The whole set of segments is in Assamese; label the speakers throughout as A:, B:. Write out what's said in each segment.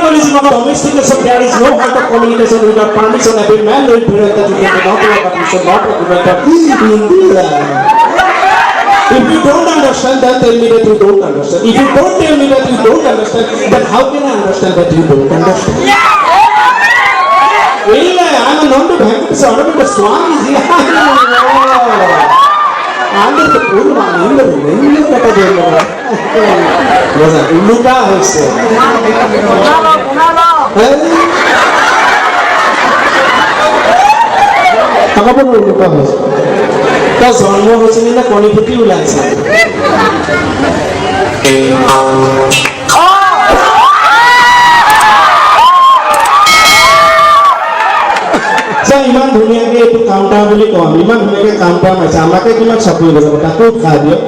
A: tribalism of domestication, there is no kind of communication without permission. Every man will prevent that you can not work, but you should not prevent that. If you don't understand, then tell me that you don't understand. If you don't tell me that you don't understand, then how can I understand that you don't understand? ಇಲ್ಲ I'm a non-Bhakti ornament Swami is here. ಆಂಧ್ರದ ಪೂರ್ವ ನಿಲ್ಲದು ನಿಲ್ಲ ಕಟ್ಟದೇಲ್ಲ ಉಲ್ಲುಕಾ ಹೈಸೆ কাকাপন উল্লুকা হয়েছে তার জন্ম হয়েছে না কণিপুটি ওলাইছে ইমান ধুনীয়াকে এইটো কাউণ্টাৰ বুলি কওঁ ইমান ধুনীয়াকে কাউণ্টাৰ মাৰিছে আমাকে কিমান চাপৰি বজাব তাকো খাই দিয়ক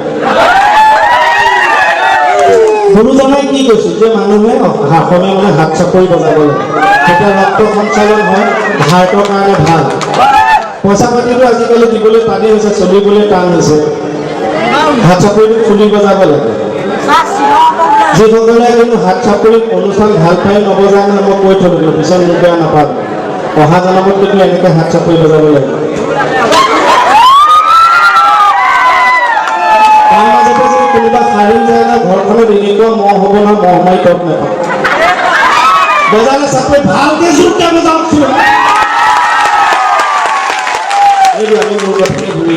A: গুৰুজনাই কি কৈছিল যে মানুহে হাসনে মানে হাত চাপৰি বজাব লাগে তেতিয়া ৰক্ত সঞ্চালন হয় হাৰ্টৰ কাৰণে ভাল পইচা পাতিটো আজিকালি দিবলৈ টানি হৈছে চলিবলৈ টান হৈছে হাত চাপৰিটো খুলি বজাব লাগে যিসকলে কিন্তু হাত চাপৰি অনুষ্ঠান ভাল পাই নবজায় নহয় মই কৈ থৈ দিলোঁ পিছত মোক বেয়া নাপাব অহা জনমত কিন্তু এনেকৈ হাত চাপৰি বজাব লাগে তাৰ মাজতে যদি কোনোবা সাৰি যায় না ঘৰখনত এনেকুৱা মহ হ'ব নহয় মহ মাৰি তত নাপায় বজালে চাপৰি ভালকৈ জোৰকৈ বজাওকচোন এইটো আমি মোৰ কথাকে ভুলি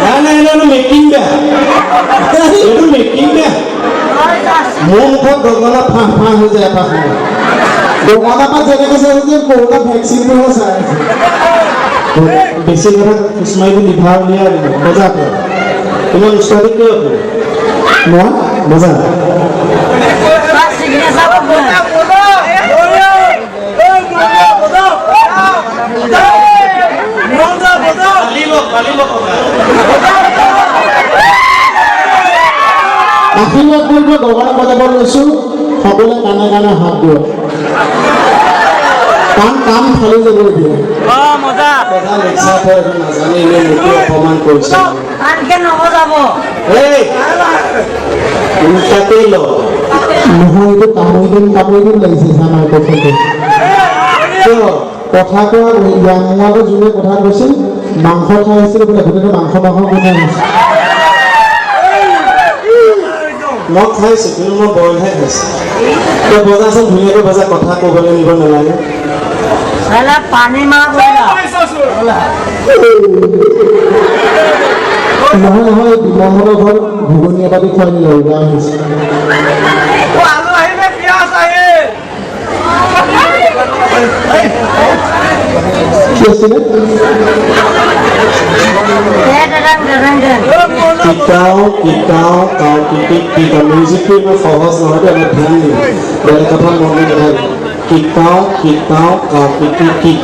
A: Nah, making dah. Itu making dah. Mumpuk dogana pah ho jaya pah. Dogana pah jane ke sare ke corona vaccine में हो सारे. बेसिक वाला इसमें भी निभाव लिया मजा आता है. तुम्हें स्टोरी क्यों? ना मजा. আশীর্বাদ কৰিব গগনা বজাব লৈছো সকলোৱে গানে গানে হাত দিব কাম খালি যাব দিয়ে মজা কথা লেকচাৰ হয় নাজানে এনে মোকে অপমান কৰিছে আনকে নবজাব এই উল্টাতে ল নহয় এইটো কামুৰিদিন লাগিছে আমাৰ কথাটো কথা কোৱা ইয়াৰ যোনে কথা কৈছিল মাংস খাই আছিল বোলে গোটেইটো মাংস বনাই আছে মই খাইছোঁ কিন্তু মই বইলহে খাইছোঁ তই বজাচোন ধুনীয়াকৈ বজা কথা ক'বলৈ নিব নালাগে পানী নহয় বিমলহঁতৰ ঘৰত ঘুগুনি এপাতি খুৱাই নিলে বেয়া হৈছে কি আছিলে কিকাও মিউজিকটো ইমান সহজ নহয় অলপ ধ্যান দিম বেলেগ কথা মন দি নাথাকিব কিকাও কাও কি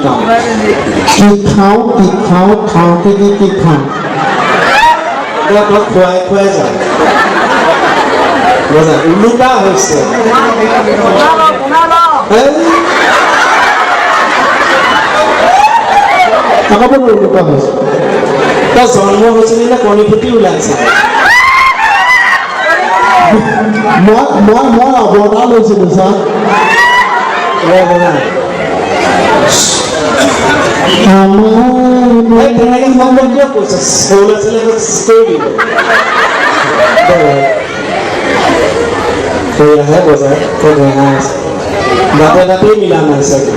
A: খাওঁ খাওঁতে কি খাওঁ খুৱাই যাওঁ বজা উল্লুকা হৈছে কাকাপন উল্লুকা হৈছে তাৰ জন্ম হৈছিল না কণিপুটি ওলাইছে মই অৱতাৰ লৈছিলোঁ ছাৰ তেনেকৈ সম্ভৱ কিয় কৈছে সৰু ল'ৰা ছোৱালীক ষ্টৰি সেয়াহে বজায় তই ভেঙা আছে দাঁতেই মিলা নাই চাগে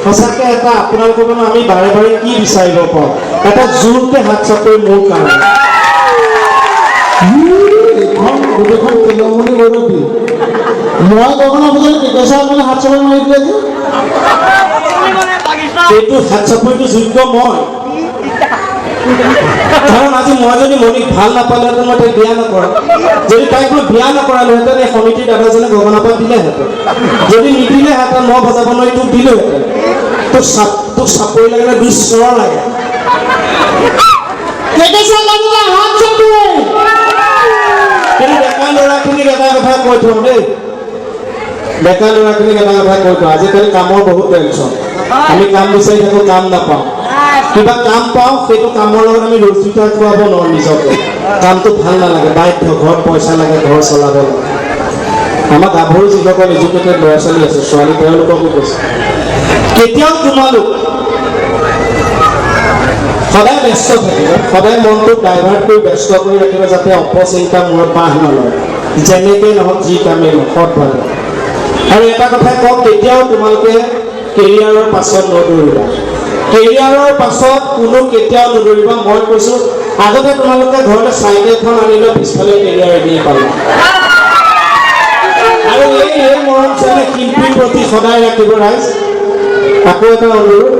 A: সঁচাকে এটা আপোনালোকৰ কাৰণে আমি বাৰে বাৰে কি বিচাৰিব পাৰোঁ এটা জোৰকে হাত চাপৰি মোৰ কাৰণে
B: এখন গোটেইখন কেন্দ্ৰমন্ত্ৰী গৌৰৱী মই গগনা পূজাত কেঁচা মানে হাত চাপৰি মাৰি দিলে যে
A: এইটো হাত চাপৰিটো যোগ্য মই কাৰণ আজি মই যদি মণিক ভাল নাপালেহেঁতেন মই তাইক বিয়া নকৰা যদি তাইক মই বিয়া নকৰালোহেঁতেন এই সমিতিৰ দাদাজনে গগনা পাত দিলেহেঁতেন যদি নিদিলেহেঁতেন মই বজাব নোৱাৰি তোক দিলোহেঁতেন তোক চাপৰি লাগে নে দুশ্বৰ লাগে কিন্তু ডেকা ল'ৰাখিনিক এটা কথা কৈ থওঁ দেই ডেকা ল'ৰাখিনিক এটা কথা কৈ থওঁ আজিকালি কামৰ বহুত টেনশ্যন আমি কাম বিচাৰি থাকোঁ কাম নাপাওঁ কিবা কাম পাওঁ সেইটো কামৰ লগত আমি ৰচিতা খুৱাব নোৱাৰোঁ নিজকে কামটো ভাল নালাগে বাধ্য ঘৰত পইচা লাগে ঘৰ চলাব লাগে আমাৰ গাভৰু যিসকল এডুকেটেড ল'ৰা ছোৱালী আছে ছোৱালী তেওঁলোককো কৈছে কেতিয়াও তোমালোক সদায় ব্যস্ত থাকিব সদায় মনটোক ডাইভাৰ্ট কৰি ব্যস্ত কৰি ৰাখিব যাতে অপচিন্তা মূৰত বাঁহ নলয় যেনেকৈ নহওক যি কামেই নহওক সৎভাৱে আৰু এটা কথাই কওক কেতিয়াও তোমালোকে কেৰিয়াৰৰ পাছত নদৌৰিবা কেৰিয়াৰৰ পাছত কোনো কেতিয়াও নদৌৰিবা মই কৈছোঁ আগতে তোমালোকে ঘৰতে চাইকেলখন আনিলে পিছফালে কেৰিয়াৰ এদিন পালা আৰু এই মৰম চেনেহ শিল্পীৰ প্ৰতি সদায় ৰাখিব ৰাইজ আকৌ এটা অনুৰোধ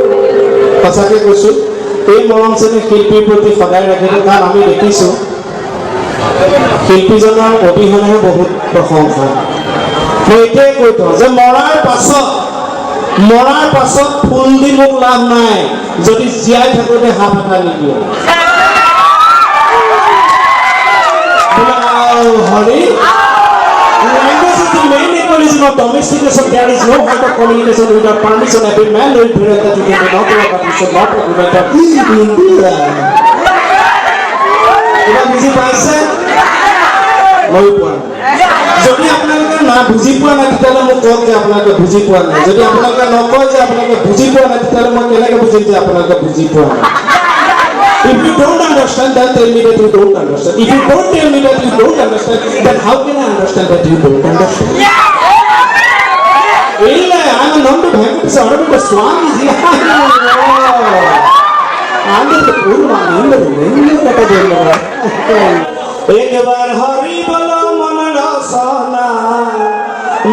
A: সঁচাকৈ কৈছোঁ এই মৰম চেনেহ শিল্পীৰ প্ৰতি সদায় ৰাখিব কাৰণ আমি দেখিছোঁ শিল্পীজনৰ অবিহনেহে বহুত প্ৰশংসা মই এতিয়াই কৈ থওঁ যে মৰাৰ পাছত ফুল দি মোক লাভ নাই যদি জীয়াই থাকোঁতে হাত এটা নিদিয়ে Hari language is the main mechanism of domestication. There is no heart of communication without permission. Every man will do that you can not work, but you should not prevent it. এবার বুঝি পাইছে মই পোৱা যদি আপোনালোকে না বুজি পোৱা নাই তেতিয়াহ'লে মোক কওক যে আপোনালোকে বুজি পোৱা নাই যদি আপোনালোকে নকয় যে আপোনালোকে বুজি পোৱা নাই তেতিয়াহ'লে মই কেনেকৈ বুজিম যে আপোনালোকে বুজি পোৱা নাই If you don't understand that, tell me that you don't understand. If you don't tell me that you don't understand, then how can I understand that you don't understand? ಇಲ್ಲ ನಾನು ನಮ್ದು ಭಯಂಕರ ಹೊರಬಿಟ್ಟು ಸ್ವಾಮಿ একবার হরি বল মন রসনা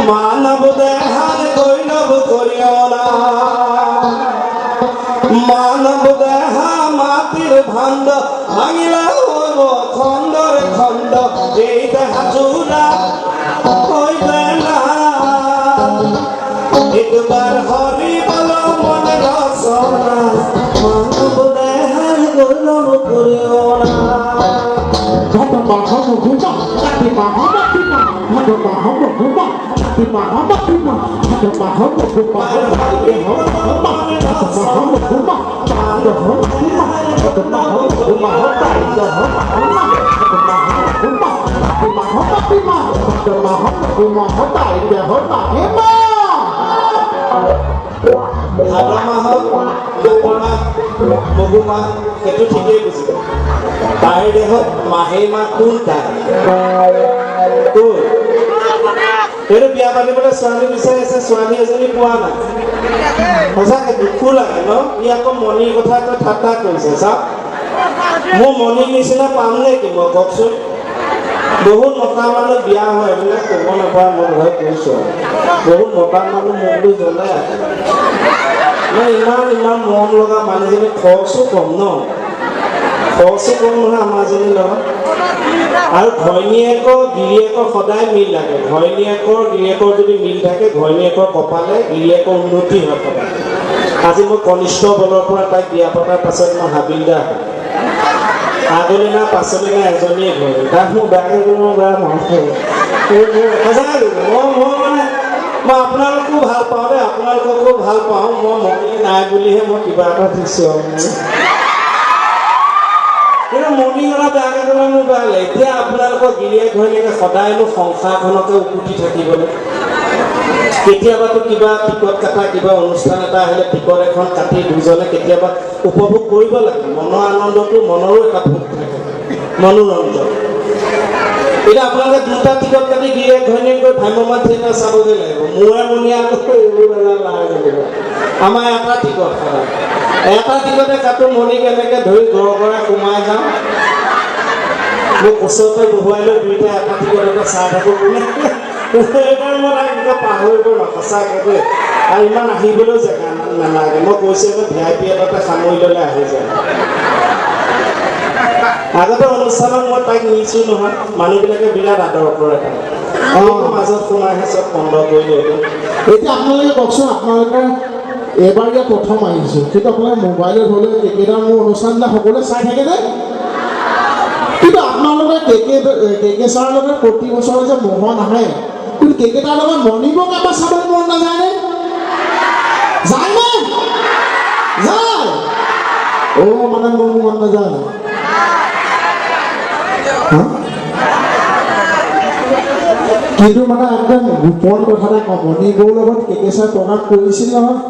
A: মানব দেহার গৈরব করিও না মানব দেহা মাটির ভাণ্ড ভাঙিলে হইব খণ্ডরে খণ্ড এই দেহা জোড়া হইবে না একবার হরি বল মন রসনা মানব দেহার গৈরব করিও না মগু মাহ সেইটো ঠিকেই বুজিব তাইৰ দেহত মাহে মাহ কোন তাই এইটো বিয়া পাতিবলৈ ছোৱালী বিচাৰি আছে ছোৱালী এজনী পোৱা নাই সঁচাকৈ দুখো লাগে ন ই আকৌ মণিৰ কথা কৈ ঠাট্টা কৰিছে চাওক মোৰ মণিৰ নিচিনা পাম নে কি মই কওকচোন বহুত মতা মানুহ বিয়া হয় এইবিলাক ক'ব নাপায় মই ধৰক কৈছোঁ বহুত মতা মানুহ মনটো জ্বলাই মই ইমান মৰম লগা মানুহজনী খৰচো কম ন খৰচো কম নহয় আমাৰজনী লগত আৰু ঘৈণীয়েকৰ গিৰিয়েকৰ সদায় মিল লাগে ঘৈণীয়েকৰ গিৰিয়েকৰ যদি মিল থাকে ঘৈণীয়েকৰ কপালে গিৰিয়েকৰ উন্নতি হয় সদায় আজি মই কনিষ্ঠ বলৰ পৰা তাইক বিয়া পতাৰ পাছত মই হাবিলদাৰ হয় আগলি না পাচলি না এজনীয়ে ঘৰ তাক মোৰ বেয়াকৈ মোৰ বেয়া মন সঁচাকৈ মই মানে মই আপোনালোকো ভাল পাওঁ দেই আপোনালোককো ভাল পাওঁ মই মণি নাই বুলিহে মই কিবা এটা দিছোঁ কিন্তু মণি কৰা বেয়াকৈ ক'লে মোৰ বেয়া লাগে এতিয়া আপোনালোকৰ গিৰিয়েক ঘৈণীয়েকে সদায়নো সংসাৰখনকে উকুটি থাকিবলৈ কেতিয়াবাতো কিবা টিকট কটা কিবা অনুষ্ঠান এটা আহিলে টিকট এখন কাটি দুজনে কেতিয়াবা উপভোগ কৰিব লাগে মনৰ আনন্দটো মনৰো এটা ভোগ থাকে মনোৰঞ্জন এতিয়া আপোনালোকে দুটা টিকট কাটি গিৰিয়েক ঘৈণীয়েকৈ ভ্ৰাম্যমাণ থিয়েটাৰ চাবগৈ লাগিব মূৰে মূৰীয়া আমাৰ এটা টিকট এটা টিকটে কাটো মণিক এনেকৈ ধৰি ঘৰে সোমাই যাওঁ মোক ওচৰতে বহুৱাই লৈ দুইটাই এটা টিকটতে চাই থাকোঁ এইবাৰ মই তাক এনেকৈ পাহৰিব সঁচাকৈ দেই আৰু ইমান আহিবলৈও জেগা নালাগে মই কৈছোঁ যে VIP এটাতে সামৰি ল'লে আহি যায় আগতে অনুষ্ঠানত মই তাইক নিছোঁ নহয় মানুহবিলাকে বিৰাট আদৰ কৰে মাজত সোমাইহে চব বন্ধ কৰি লৈ
B: এতিয়া আপোনালোকে কওকচোন আপোনালোকে এবাৰ ইয়াত প্ৰথম আহিছোঁ কিন্তু আপোনালোকে মোবাইলত হ'লে কেকেটাৰ মোৰ অনুষ্ঠানবিলাক সকলোৱে চাই থাকেনে কিন্তু আপোনালোকে কেকে ছাৰৰ লগত প্ৰতি বছৰে যে মোহন আহে কিন্তু কেকেটাৰ লগত মণিবক এবাৰ চাবলৈ মন নাযায়নে যায়নে যায় মানে মোৰ মন নাযায় কিন্তু মানে একদম গোপন কথা এটা কওঁ মণিবৌৰ লগত কেকে ছাৰ প্ৰগ্ৰাম কৰিছিল নহয়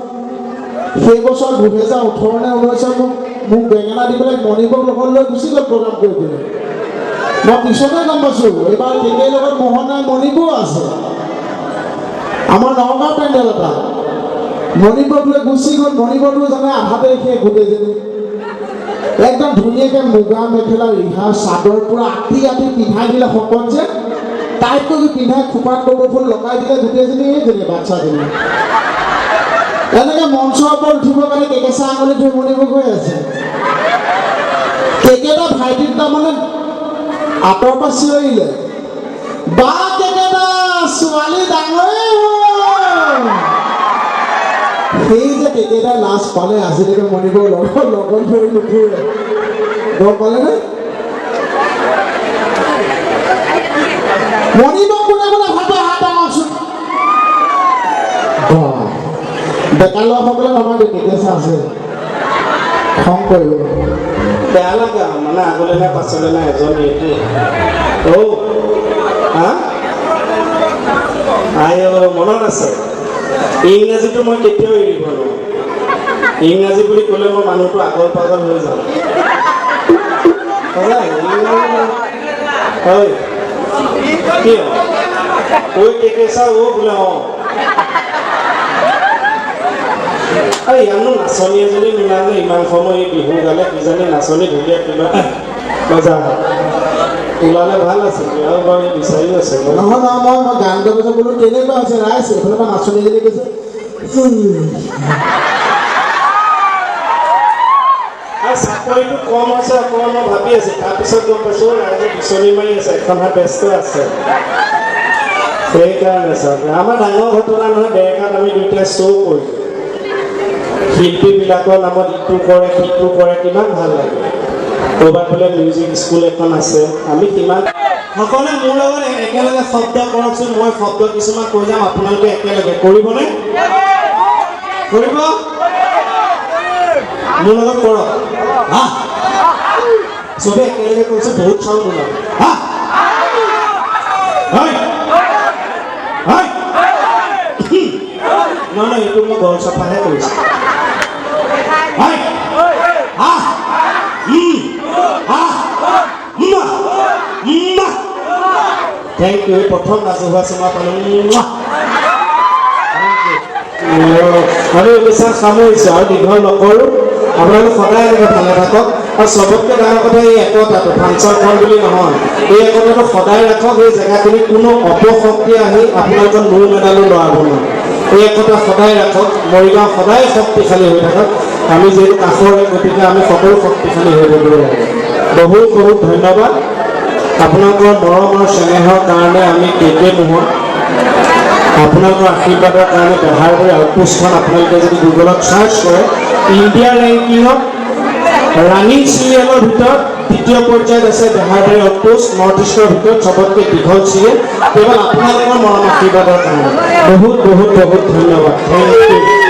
B: সেই বছৰ 2018 নে 19 মোক বেঙেনা দি পেলাই মণিবৌক লগত লৈ গুচি গ'ল প্ৰগ্ৰাম কৰিবলৈ মই পিছতে গম পাইছোঁ এইবাৰ কেকেৰ লগত মোহন নাই মণিবৌ আছে আমাৰ নগাঁও পেণ্ডেল এটা মণিবৌক লৈ গুচি গ'ল মণিবৌটো জানে আধাতে সেই গোটেইজনী একদম ধুনীয়াকৈ মুগা মেখেলা ৰিহা চাদৰ পূৰা আঁতি পিন্ধাই দিলে সকল যে টাইট কৰি পিন্ধাই খোপাত কপৌ ফুল লগাই দিলে গোটেইজনী এইজনী বাচ্চাজনী এনেকৈ মঞ্চৰ ওপৰত উঠিবৰ কাৰণে কেকেচা আঙুলি ধৰি মণিবৌ গৈ আছে কেকেটা ভাইটিৰ তাৰমানে আঁতৰৰ পৰা চিঞৰিলে বা কেকেটা ছোৱালী ডাঙৰেই হ'ল সেই যে কেকেটাই লাজ পালে আজিলৈকে মণিবৌৰ লগত ধৰি নুফুৰে গম পালেনে মণিবৌ কোনে ভাবে হাত ডাঙৰচোন ডেকা ল'ৰাসকলে আমাৰ কেকেচা আছে খং কৰিব
A: বেয়া লাগে মানে আগলৈ নাই পাছলৈ নাই এজন এইটো মনত আছে ইংৰাজীটো মই কেতিয়াও এৰিব নোৱাৰোঁ ইংৰাজী বুলি ক'লে মই মানুহটো আগৰ পাগল হৈ যাওঁ হয় কি ঐ কেকেচা বোলে ইয়ানো নাচনী এজনী মিলালে ইমান সময় এই বিহু গালে কিজানি নাচনী ধুনীয়া কিবা মজা ওলালে ভাল আছিল আৰু বাৰু বিচাৰিও আছে
B: নহয় মই গান গাব বোলো কেনেকুৱা হৈছে ৰাইজ এইফালে পৰা নাচনীজনী কৈছে
A: আৰু চাকৰিটো কম আছে অকণমান মই ভাবি আছোঁ তাৰপিছত গম পাইছোঁ ৰাইজে বিচনী মাৰি আছে এখন হাত ব্যস্ত আছে সেইকাৰণে চাওক আমাৰ ডাঙৰ ঘটনা নহয় ডেৰকাত আমি দুয়োটাই শ্ব' কৰিলোঁ শিল্পীবিলাকৰ নামত ইটো কৰে সিটো কৰে কিমান ভাল লাগে ক'ৰবাত বোলে মিউজিক স্কুল এখন আছে আমি কিমান সকলোৱে মোৰ লগত একেলগে শব্দ কৰকচোন মই শব্দ কিছুমান কৈ যাম আপোনালোকে একেলগে কৰিবনে কৰিব মোৰ লগত কৰক চবে একেলগে কৈছে বহুত চাউণ্ড ওলাব নহয় এইটো মই গল চাফাহে কৰিছোঁ থেংক ইউ প্ৰথম ৰাজহুৱা চুমা পালোঁ আৰু বিশ্বাস সামৰিছোঁ আৰু দীঘল নকৰোঁ আপোনালোক সদায় এনেকৈ ভালে থাকক আৰু চবতকৈ ডাঙৰ কথা এই একতাটো ফাংচনখন বুলি নহয় এই একতাটো সদায় ৰাখক এই জেগাখিনিত কোনো অপশক্তি আহি আপোনালোকৰ নূৰ মেডালো লৰাব নোৱাৰে এই একতা সদায় ৰাখক মৰিগাঁও সদায় শক্তিশালী হৈ থাকক আমি যিহেতু কাষৰে গতিকে আমি সকলো শক্তিশালী হৈ থাকিব লাগে বহুত বহুত ধন্যবাদ আপোনালোকৰ মৰম আৰু চেনেহৰ কাৰণে আমি কেকে মোহন আপোনালোকৰ আশীৰ্বাদৰ কাৰণে বেহাৰবাৰী আউটপোষ্টখন আপোনালোকে যদি গুগলত চাৰ্চ কৰে ইণ্ডিয়া ৰেংকিঙত ৰানিং চিৰিয়েলৰ ভিতৰত দ্বিতীয় পৰ্যায়ত আছে বেহাৰবাৰী আউটপোষ্ট নৰ্থ ইষ্টৰ ভিতৰত চবতকৈ দীঘল চিৰিয়েল কেৱল আপোনালোকৰ মৰম আশীৰ্বাদৰ কাৰণে বহুত বহুত বহুত ধন্যবাদ থেংক ইউ